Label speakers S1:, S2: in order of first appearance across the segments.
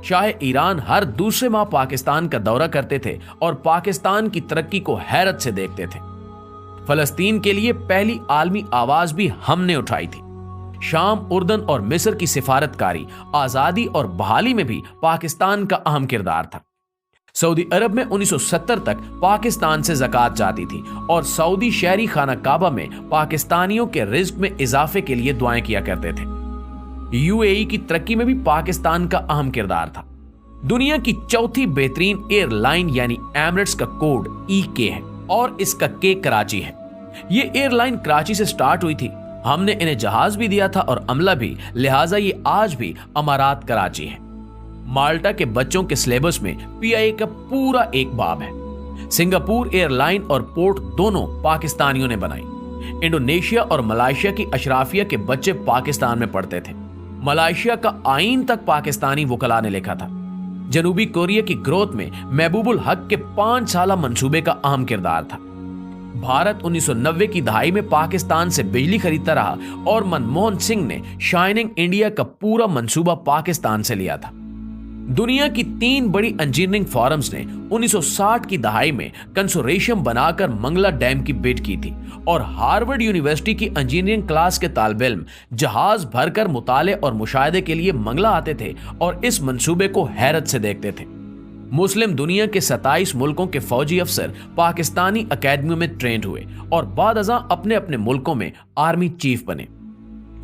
S1: Shah Iran हर दूसरे माह पाकिस्तान का दौरा करते थे और पाकिस्तान की तरक्की को हैरत से देखते थे। फलस्तीन के लिए पहली आलमी आवाज भी हमने उठाई थी। शाम, उर्दन और मिस्र की सिफारतकारी, आजादी और बहाली में भी पाकिस्तान का अहम किरदार था। सऊदी अरब में 1970 तक पाकिस्तान से ज़कात जाती थी और सऊदी शहरी खाना काबा में पाकिस्तानियों के रिज्क में इजाफे के लिए दुआएं किया करते थे। यूएई की तरक्की में भी पाकिस्तान का अहम किरदार था। दुनिया की चौथी बेहतरीन एयरलाइन यानी एमिरेट्स का कोड EK है और इसका K कराची है। ये एयरलाइन कराची से स्टार्ट हुई थी। हमने इन्हें जहाज भी दिया था और अमला भी, लिहाजा ये आज भी अमारात कराची है। माल्टा के बच्चों के सिलेबस में PIA का पूरा एक बाब है। सिंगापुर एयरलाइन और पोर्ट दोनों पाकिस्तानियों ने बनाई। इंडोनेशिया और मलाइशिया की अशराफिया के बच्चे पाकिस्तान में पढ़ते थे। मलाइशिया का आईन तक पाकिस्तानी वकला ने लिखा था। जनूबी कोरिया की ग्रोथ में महबूबुल हक के 5 साला मंसूबे का अहम किरदार था। भारत 1990 की दहाई में पाकिस्तान से बिजली खरीदता रहा और मनमोहन सिंह ने शाइनिंग इंडिया का पूरा मंसूबा पाकिस्तान से लिया था। दुनिया की 3 बड़ी इंजीनियरिंग फॉरम्स ने 1960 की दहाई में कंसोर्शियम बनाकर मंगला डैम की बिड की थी और हार्वर्ड यूनिवर्सिटी की इंजीनियरिंग क्लास के तालिबे इल्म जहाज भरकर मुताले और मुशाहिदे के लिए मंगला आते थे और इस मंसूबे को हैरत से देखते थे। मुस्लिम दुनिया के 27 मुल्कों के फौजी अफसर पाकिस्तानी अकेडमियों में ट्रेंड हुए और बाद अज़ां अपने अपने मुल्कों में आर्मी चीफ बने।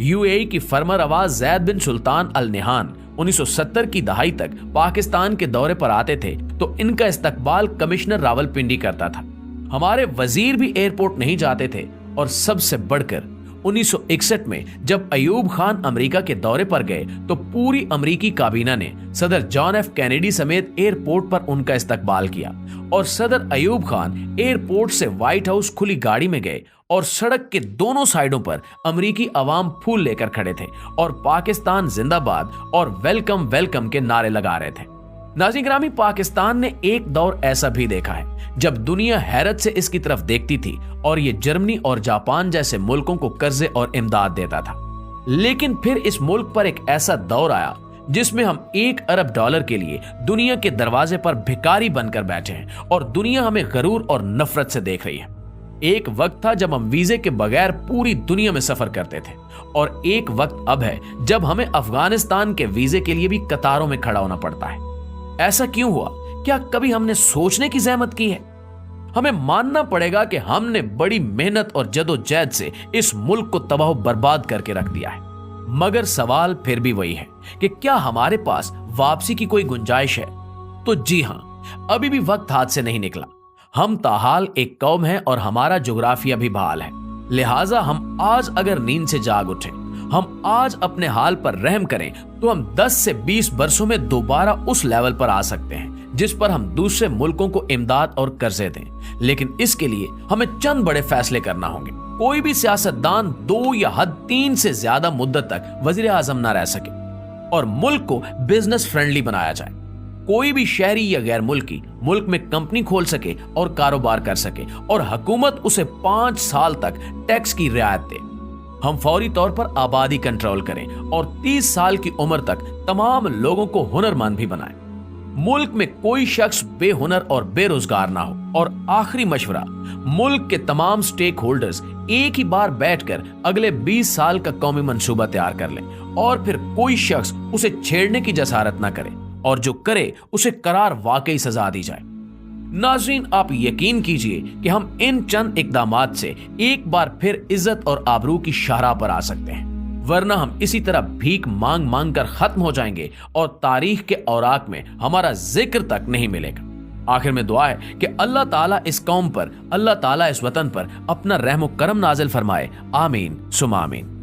S1: यूएई की फरमर आवाज जैद बिन सुल्तान अल नहान 1970 की दहाई तक पाकिस्तान के दौरे पर आते थे तो इनका इस्तकबाल कमिश्नर रावलपिंडी करता था। हमारे वजीर भी एयरपोर्ट नहीं जाते थे और सबसे बढ़कर 1961 में जब अयूब खान अमेरिका के दौरे पर गए तो पूरी अमेरिकी काबीना ने सदर जॉन F कैनेडी समेत एयरपोर्ट पर उनका इस्तकबाल किया और सदर अयूब खान एयरपोर्ट से व्हाइट हाउस खुली गाड़ी में गए और सड़क के दोनों साइडों पर अमेरिकी अवाम फूल लेकर खड़े थे और पाकिस्तान जिंदाबाद और वेलकम वेलकम के नारे लगा रहे थे। नाज़रीन ग्रामी, पाकिस्तान ने एक दौर ऐसा भी देखा है जब दुनिया हैरत से इसकी तरफ देखती थी और ये जर्मनी और जापान जैसे मुल्कों को कर्जे और इमदाद देता था। लेकिन फिर इस मुल्क पर एक ऐसा दौर आया जिसमें हम $1 अरब के लिए दुनिया के दरवाजे पर भिखारी बनकर बैठे हैं और दुनिया हमें गरूर और नफरत से देख रही है। एक वक्त था जब हम वीजे के बगैर पूरी दुनिया में सफर करते थे और एक वक्त अब है जब हमें अफगानिस्तान के वीजे के लिए भी कतारों में खड़ा होना पड़ता है। ऐसा क्यों हुआ? क्या कभी हमने सोचने की जहमत की है? हमें मानना पड़ेगा कि हमने बड़ी मेहनत और जदोजहद से इस मुल्क को तबाह बर्बाद करके रख दिया है। मगर सवाल फिर भी वही है कि क्या हमारे पास वापसी की कोई गुंजाइश है? तो जी हां, अभी भी वक्त हाथ से नहीं निकला। हम ताहाल एक कौम है और हमारा जोग्राफिया भी बहाल है। लिहाजा हम आज अगर नींद से जाग उठे, हम आज अपने हाल पर रहम करें तो हम 10 से 20 वर्षों में दोबारा उस लेवल पर आ सकते हैं जिस पर हम दूसरे मुल्कों को इमदाद और कर्जे दें। लेकिन इसके लिए हमें चंद बड़े फैसले करना होंगे। कोई भी सियासतदान 2 या हद 3 से ज्यादा मुद्दत तक वजीर आजम ना रह सके और मुल्क को बिजनेस फ्रेंडली बनाया जाए। कोई भी शहरी या गैर मुल्की मुल्क में कंपनी खोल सके और कारोबार कर सके और हुकूमत उसे 5 साल तक टैक्स की रियायत दे। हम फौरी तौर पर आबादी कंट्रोल करें और 30 साल की उम्र तक तमाम लोगों को हुनरमंद भी बनाएं। मुल्क में कोई शख्स बेहुनर और बेरोजगार ना हो। और आखिरी मशवरा, मुल्क के तमाम स्टेक होल्डर्स एक ही बार बैठकर अगले 20 साल का कौमी मंसूबा तैयार कर लें और फिर कोई शख्स उसे छेड़ने की जसारत ना करे और जो करे उसे करार वाकई सजा दी जाए। नाज़रीन, आप यकीन कीजिए कि हम इन चंद इकदामात से एक बार फिर इज्जत और आबरू की शाहराह पर आ सकते हैं, वरना हम इसी तरह भीख मांग मांग कर खत्म हो जाएंगे और तारीख के औराक में हमारा जिक्र तक नहीं मिलेगा। आखिर में दुआ है कि अल्लाह ताला इस कौम पर, अल्लाह ताला इस वतन पर अपना रहम करम नाजिल फरमाए। आमीन सुमा आमीन।